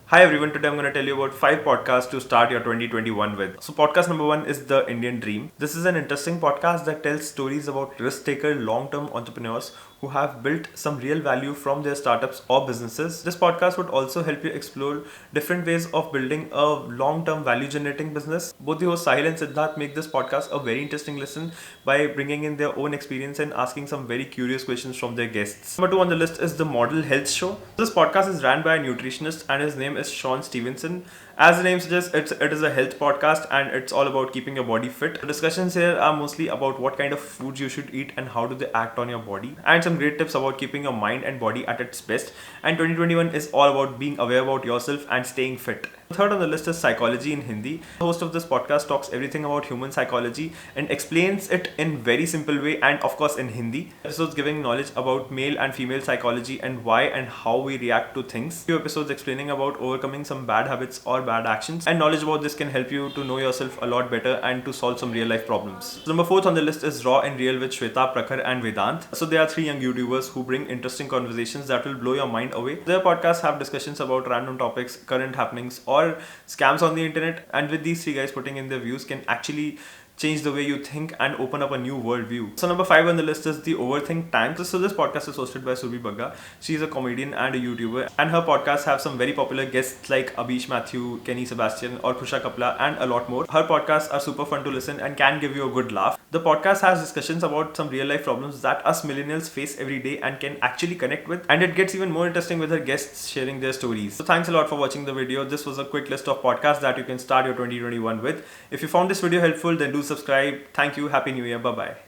Hi everyone, today I'm going to tell you about 5 podcasts to start your 2021 with. So podcast number 1 is The Indian Dream. This is an interesting podcast that tells stories about risk-taker long-term entrepreneurs who have built some real value from their startups or businesses. This podcast would also help you explore different ways of building a long-term value generating business. Both the hosts Sahil and Siddharth make this podcast a very interesting listen by bringing in their own experience and asking some very curious questions from their guests. Number 2 on the list is The Model Health Show. This podcast is ran by a nutritionist and his name is Sean Stevenson. As the name suggests, it is a health podcast and it's all about keeping your body fit. The discussions here are mostly about what kind of foods you should eat and how do they act on your body, and some great tips about keeping your mind and body at its best. And 2021 is all about being aware about yourself and staying fit. Third on the list is Psychology in Hindi. The host of this podcast talks everything about human psychology and explains it in very simple way and of course in Hindi. Episodes giving knowledge about male and female psychology and why and how we react to things. Few episodes explaining about overcoming some bad habits or bad actions, and knowledge about this can help you to know yourself a lot better and to solve some real life problems. So number 4th on the list is Raw and Real with Shweta, Prakhar and Vedant. So they are 3 young YouTubers who bring interesting conversations that will blow your mind away. Their podcasts have discussions about random topics, current happenings or scams on the internet, and with these 3 guys putting in their views can actually change the way you think and open up a new worldview. So number 5 on the list is the Overthink Time. So this podcast is hosted by Surbi Bagga. She is a comedian and a YouTuber, and her podcasts have some very popular guests like Abish Matthew, Kenny Sebastian or Kusha Kapla and a lot more. Her podcasts are super fun to listen and can give you a good laugh. The podcast has discussions about some real life problems that us millennials face every day and can actually connect with, and it gets even more interesting with her guests sharing their stories. So thanks a lot for watching the video. This was a quick list of podcasts that you can start your 2021 with. If you found this video helpful, then do subscribe. Thank you. Happy New Year. Bye bye.